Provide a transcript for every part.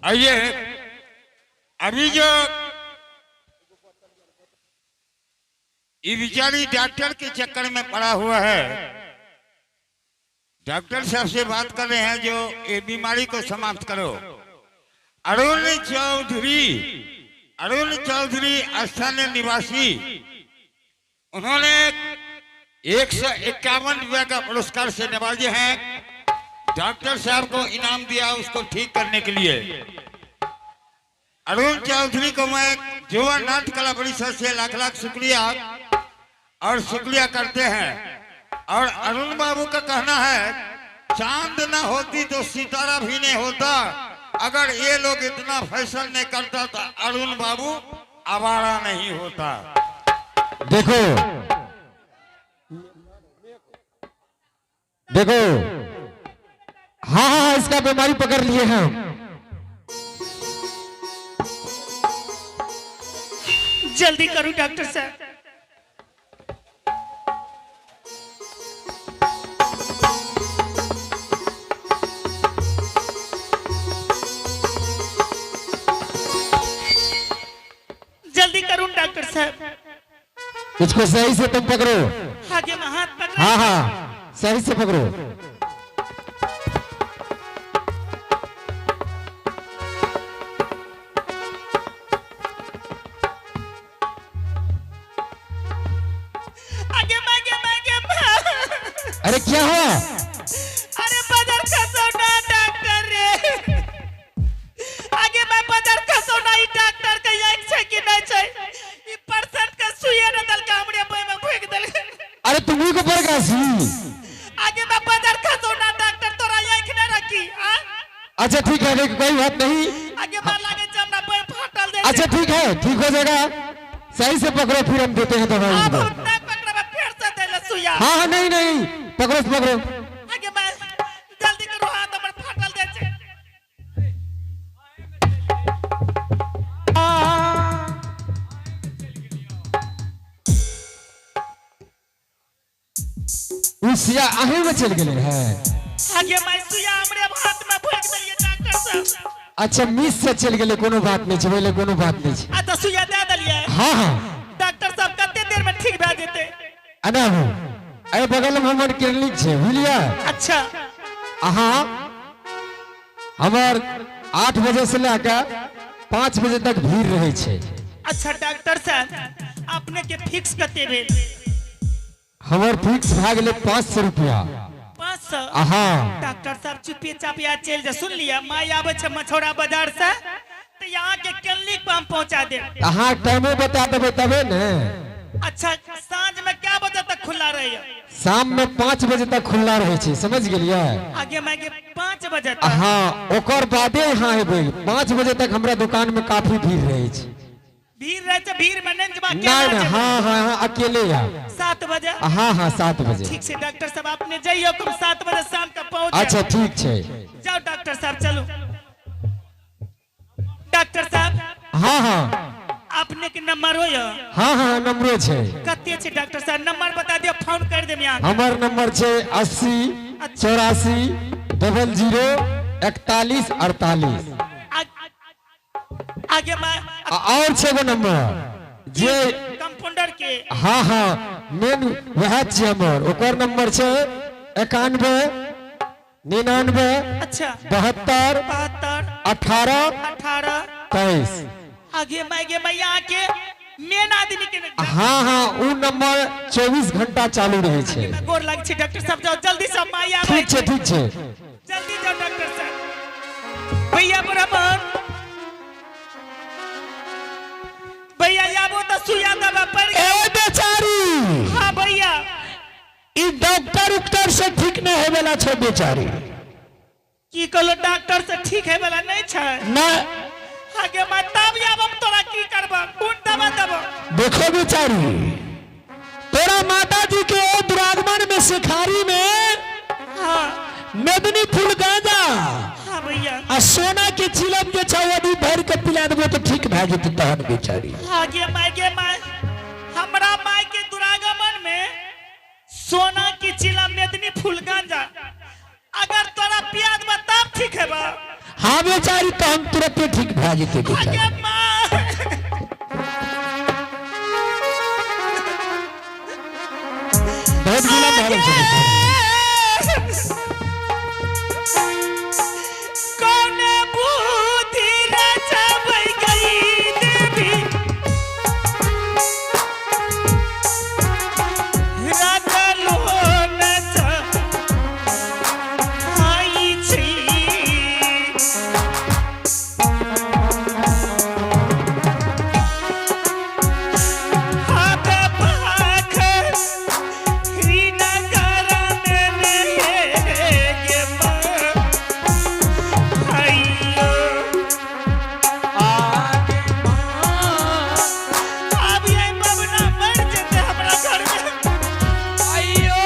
आइए अभी जो ये बेचारी डॉक्टर के चक्कर में पड़ा हुआ है, डॉक्टर साहब से बात कर रहे हैं जो ये बीमारी को समाप्त करो। अरुण चौधरी स्थानीय निवासी, उन्होंने 151 रुपये का पुरस्कार से नवाजे हैं। डॉक्टर साहब को इनाम दिया उसको ठीक करने के लिए। अरुण चौधरी को मैं युवा नाट्य कला परिषद से लाख लाख शुक्रिया करते हैं। और अरुण बाबू का कहना है चांद ना होती तो सितारा भी नहीं होता। अगर ये लोग इतना फैशन नहीं करता तो अरुण बाबू आवारा नहीं होता। देखो देखो, हाँ हाँ इसका बीमारी पकड़ लिए हैं हम। जल्दी करो डॉक्टर साहब। जल्दी करो डॉक्टर साहब। इसको सही से तुम पकड़ो। आगे में हाथ पकड़ो। हाँ हाँ सही से पकड़ो। अरे क्या हुआ? अरे बदर खसोना डॉक्टर रे। आगे मैं बदर खसोना ही डॉक्टर के एक छे कि नहीं छे। ई परसेंट का सुइया न दल कामड़े पे में फेंक दल। अरे तुम ही को पर कासी। आगे मैं बदर खसोना डॉक्टर तोरा एक न रखी। अच्छा ठीक है, कोई बात नहीं। आगे मैं लागे जमना पे फाटल दे। अच्छा ठीक है, ठीक हो जाएगा। सही से पकड़ो फिर हम देते हैं दवाई। अब नहीं पकड़े मैं फिर से दे ले सुइया। हाँ हाँ नहीं नहीं पकड़ो पकड़ो। आगे मैं जल्दी करो हाथ हमर फाटल दे छे। उसिया आहे में चल गए हैं। आगे मैं सुइया हमरे हाथ में फेंक दिए डॉक्टर साहब। अच्छा मिस से चल गए, कोनो बात नहीं छे, कोनो बात नहीं छे। आ तो सुइया दे दलिए। हाँ हाँ डॉक्टर साहब कते देर में ठीक भे जेते? अना हो अरे बगल में हमर क्लिनिक छे बुझलिया। अच्छा हाँ हमार 8 बजे से लेकर 5 बजे तक भीड़ रहे छे। अच्छा डॉक्टर साहब अपने के फिक्स कते भेल? हमार फिक्स भाग ले 500 रुपया। 500? हाँ डॉक्टर साहब चुपे चापिया चल जा। सुन लिया माई आवे छे मछोड़ा बाजार से तो यहाँ के क्लिनिक पे हम पहुंचा दे। हाँ टाइमो बता देबे तबे ने। अच्छा सांझ में क्या बजे तक खुला रही? शाम में 5 बजे तक खुला रहे छे, समझ गेलिए? आगे मैं 5 बजे तक? हाँ ओकर बादे यहाँ हेबे 5 बजे तक हमरा दुकान में काफी भीड़ रहे छे। भीड़ रहे छे? भीड़ में नहीं जमा नहीं हाँ हाँ अकेले या 7 बजे? हाँ हाँ 7 बजे। ठीक से डॉक्टर साहब आपने जाइए तुम 7 बजे शाम का पहुंच। अच्छा ठीक छे। जाओ डॉक्टर साहब चलो। डॉक्टर साहब हाँ हाँ आपने के नंबर हो या? हाँ हाँ नंबर छे। कते छे डॉक्टर साहब? नंबर बता दियो फोन कर देम यहाँ। हमार नंबर छे 80 84 00 41 48। आगे मैं और छे वो नंबर जे कंपाउंडर के। हाँ हाँ मेन वह छे हमर। ओकर नंबर छे 91 99 अच्छा 72 18 23। आगे मैं यहाँ के मेन आदमी के। हाँ हाँ वो नंबर 24 घंटा चालू रहे छे। गोर लग छे डॉक्टर साहब। जाओ जल्दी से माई आवे। ठीक छे ठीक छे। जल्दी जाओ डॉक्टर साहब। भैया बराबर भैया आबो तो सुइया दवा पड़ गया। ए बेचारी। हाँ भैया ई डॉक्टर उक्टर से ठीक नहीं है वाला छे बेचारी। की कहलो डॉक्टर से ठीक है वाला नहीं छे ना। आगे मैं तब आबम तोरा की करबा? कौन दवा देबो? देखो बेचारी तोरा माता जी के दुरागमन में शिखारी में हाँ मेदनी फूल गांजा हाँ भैया आ सोना के चिलम जे छौ अभी भर के पिला देबो तो ठीक भ जेते तहन बेचारी। आगे मैं हमरा माई के दुरागमन में सोना की चिलम मेदनी फूल गांजा अगर तोरा पिया देबा तब ठीक है बा। हाँ बेचारी तो हम तुरंत ठीक भा जेते बेचारी। आगे माँ बहुत गुलाम भागल से बेचारी। कौन बुद्धि रचावै गई देवी राजलो नचा आई छी हाथ भाख हीना करन गे माँ आइयो आगे माँ अब ये बबना मर जेते हमरा घर में आइयो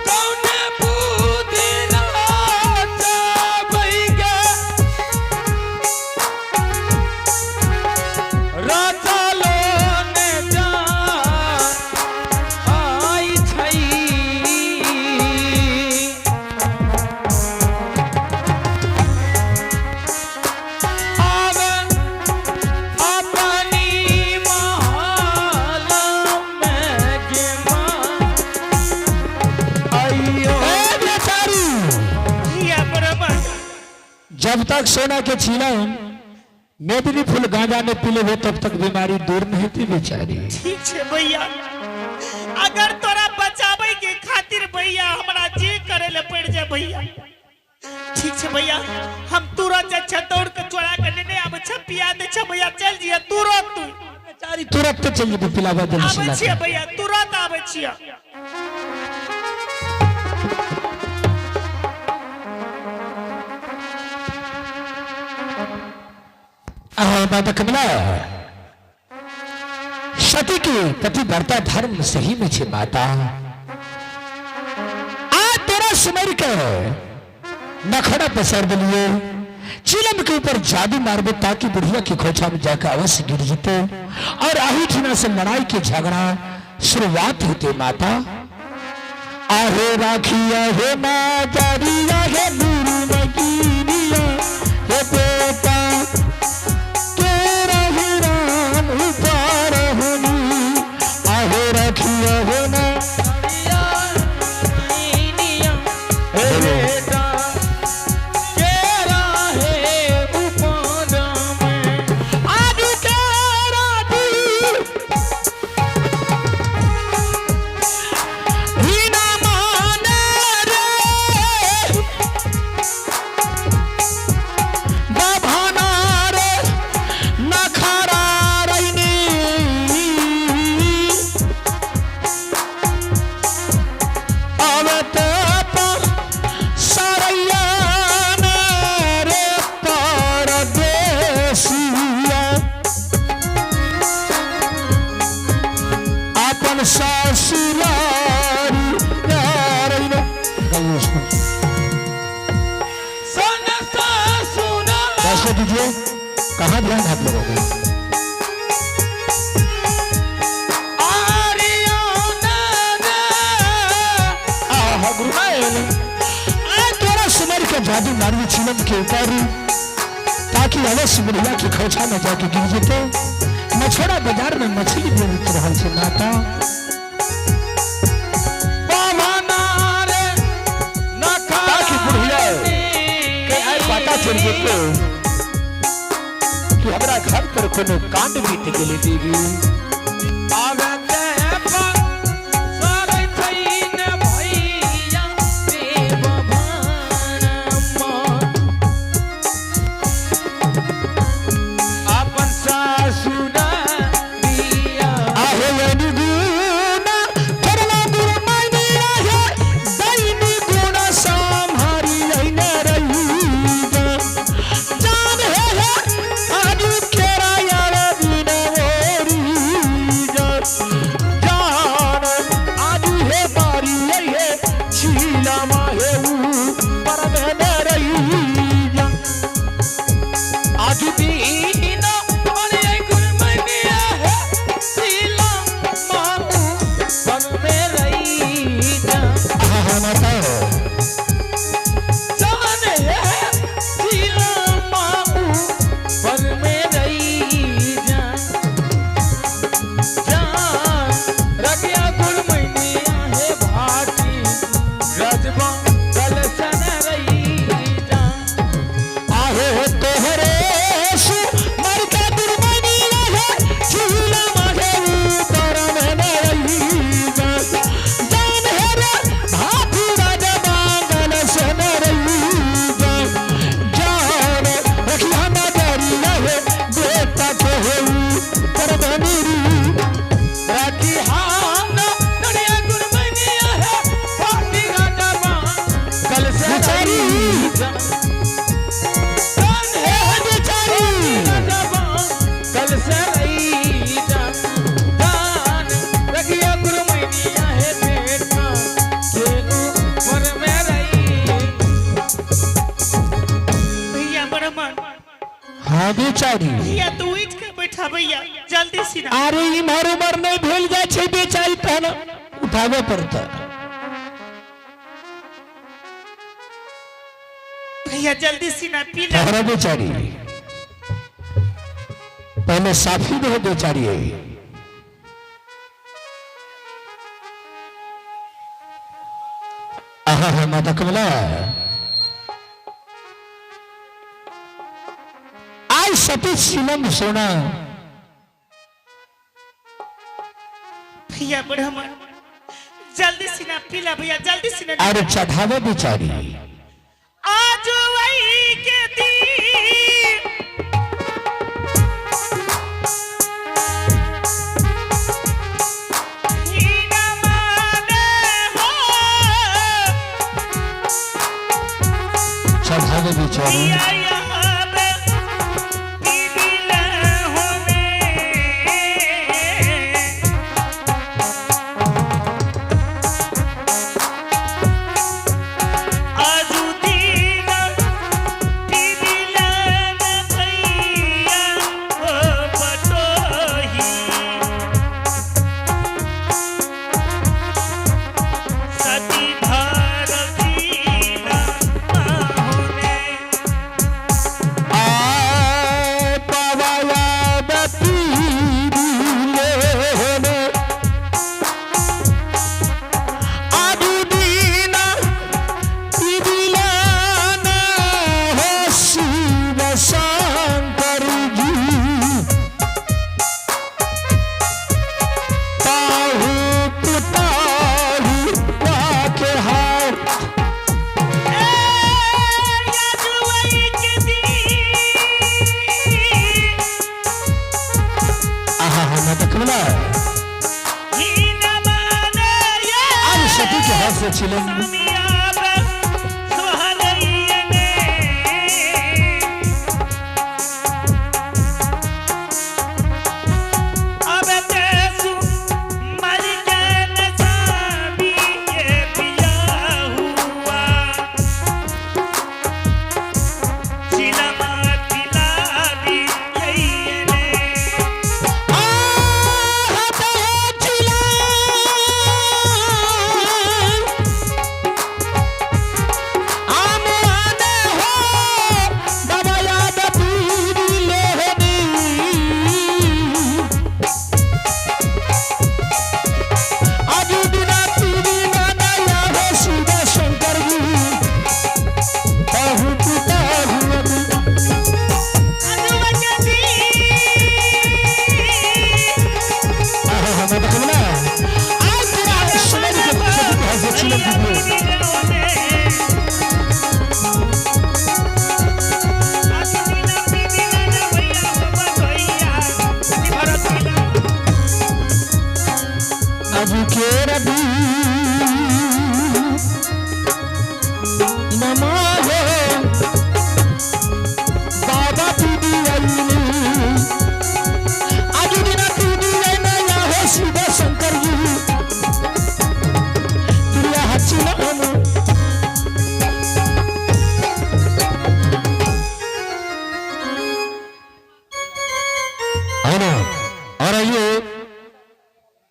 कौन बुद्धि रचावै गे राजा लोने जान आई छै आवे अपनी महल में गे माँ आइयो ए बेचारी या बराबर जब तक सोना के छीलन मेदनी फूल गांजा में पी लेबे तब तक बीमारी दूर नहीं थी बेचारी। ठीक छे भैया अगर तोरा बचावे के खातिर भैया हमरा जे करे ले पड़ जाए भैया ठीक छे भैया हम तुरंत जा दौड़ के चोरा के लेने आब छ पिया दे छ भैया चल जिया तुरंत तू बेचारी तुरंत तो चल जेबे पिलावा जल्दी आबै से छियै भैया तुरंत आबै छियै बाबा कमला सती के पतिव्रता धर्म सही में छे माता। आ तेरा सुमर के नखड़ा पसार दिलिए चिलम के ऊपर जादू मारबे ताकि बुढ़िया की खोचा में जाकर अवश्य गिर जीते और आही ठीना से लड़ाई के झगड़ा शुरुआत होते माता। आहे राखिया हे माता रिया हे गुरु नगीनिया हे बेटा तेरा ही राम उपार होनी आहे राखिया हे माता हे बेटा तेरा है उपार में आज तेरा दिल ही ना माने रे बाभाना रे नखरा रैनी आवत पर सरैया रे परदेसिया अपन ससुरारी यारैन सन सुना कैसे दीजिए कहाँ ध्यान हाथ लगाओगे तोरा सुमर के जादू मारी चिलम के ऊपर ताकि अवश्य बुढ़िया की खोचा में जाके गिर जेते मछोड़ा बाजार में मछली बेच रहल छे माता। ताकि बुढ़िया के आई पता चल जेते कि हमरा घर पर कोनो कांड बीत गेले देवी आहे अनुगुना करला गुरु मायने आहे दैनी गुण संहारी लैने रहीगा जान है आजू केरा यार बिना ओरी क्या माता है जान है जिला माऊ पर में रही जान जान रगिया गुरमैया है भाटी रजबा कल सन रही जान आहे तोहरे सु मर का दुर्मनिया है झूला मागे ऊपर में रही जान जान है रे भाती राजा बांगल से रही जान जान रखिया ना डरिया है बेटा के है पर बनीरी राखी हान नड़िया गुरमैया है भाटी रजबा कल सन रही जान जान है बेचारी कल से रही जान जान रखिया गुरमैया है बेटा के ऊपर में रही भैया बरमान हाँ बेचारी भैया तू उठ के बैठा भैया जल्दी सीना अरे इमर उमर नहीं भेल जाए छे बेचारी पहना उठावे पड़ता भैया जल्दी सीना पी ले अरे बेचारी पहले साफी दे बेचारी है आहा है माता कमला आज सती सीलम सोना भैया बरमान जल्दी सीना पी ले भैया जल्दी सीना अरे चढ़ावे बेचारी आज वही के दिन ही न माने हो चढ़ावे बेचारी या यहाँ पे पीले होने आजू दीना पीले भैया हो बटोही सती भारतीना माहुने आ पवाया बतीरी लेने आदू दीना पिदिलाना हो शिव शंकर जी ताहू पुताहू वाके हाथ आहा हा माता कमला आज सती के हाथ से छिलन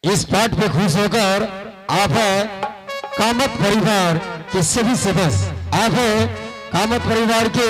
इस पाठ पे खुश होकर आप है कामत परिवार के सभी सदस्य आप हैं कामत परिवार के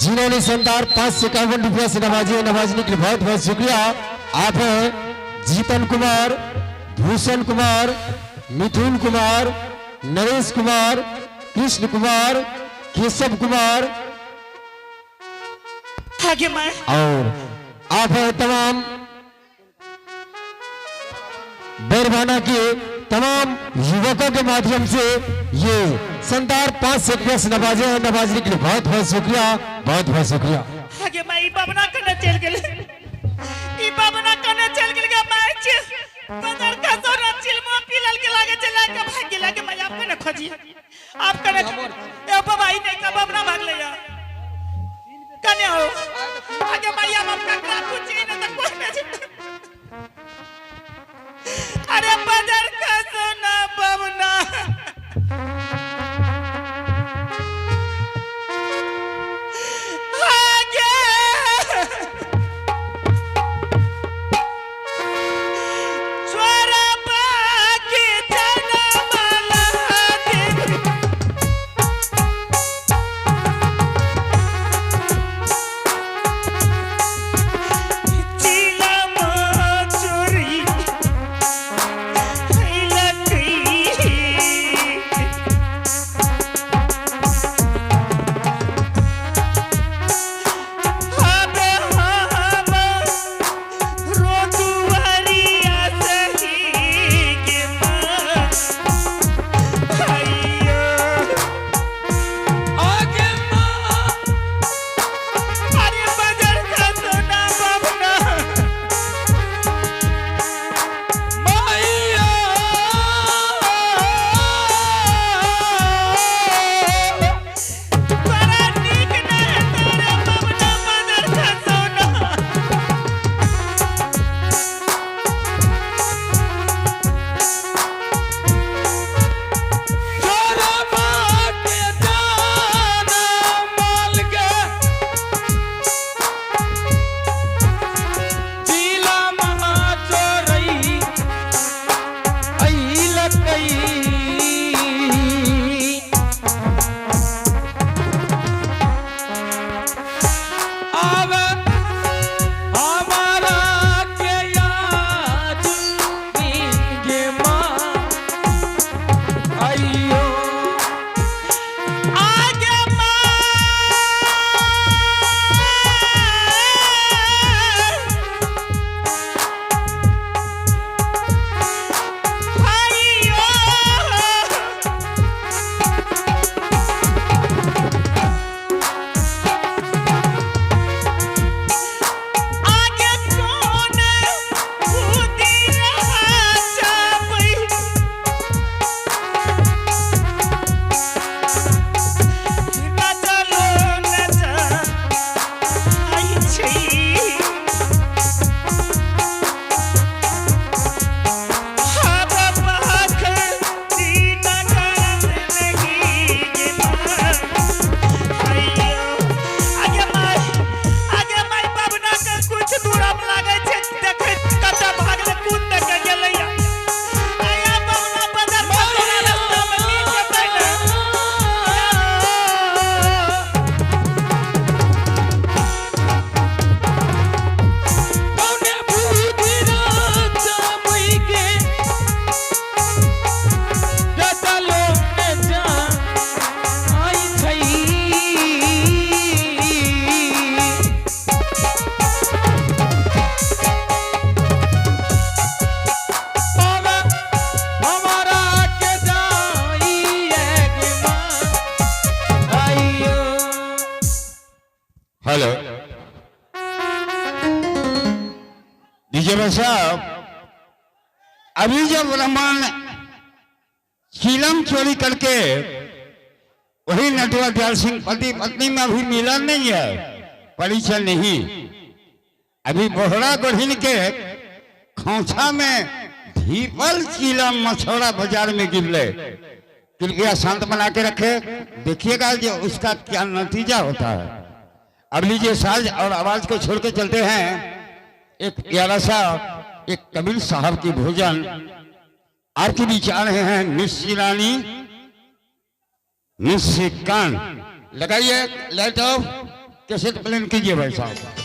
जिन्होंने शानदार 551 रुपया से नवाजने के लिए बहुत बहुत शुक्रिया। आप हैं जीतन कुमार, भूषण कुमार, मिथुन कुमार, नरेश कुमार, कृष्ण कुमार, केशव कुमार आगे मैं और आप हैं तमाम बैरवाना के तमाम युवकों के माध्यम से ये शानदार 5 रुपया से नवाजने के लिए बहुत बहुत शुक्रिया, बहुत बहुत शुक्रिया। आगे मैं ई बाबना करने चल गेले ई बाबना करने चल गेले मैं चीज बदर का सोना चिलमा पिलल के लागे चला के भाग गेला के मैं आपके न खोजी आप करे ए बाबा ई नहीं का बाबना भाग ले यार कने हो आगे मैं आप का कुछ नहीं न कोई नहीं अरे बदर का सोना बाबना हेलो डीजे भाई साहब, अभी जब रहमान चिलम चोरी करके वही नटवर दयाल सिंह पति पत्नी में अभी मिलन नहीं है, परिचय नहीं। अभी बोहरा गोढ़िन के खोसा में धीपल चिलम मछौड़ा बाजार में गिरले। कृपया शांत बना के रखे, देखिएगा जो उसका क्या नतीजा होता है। अब लीजिए साज और आवाज को छोड़ के चलते हैं एक प्यारा सा एक कबीर साहब की भोजन आरती बीच आ रहे हैं निशिरानी निशिकान। लगाइए लाइट ऑफ, कैसेट प्लेन कीजिए भाई साहब।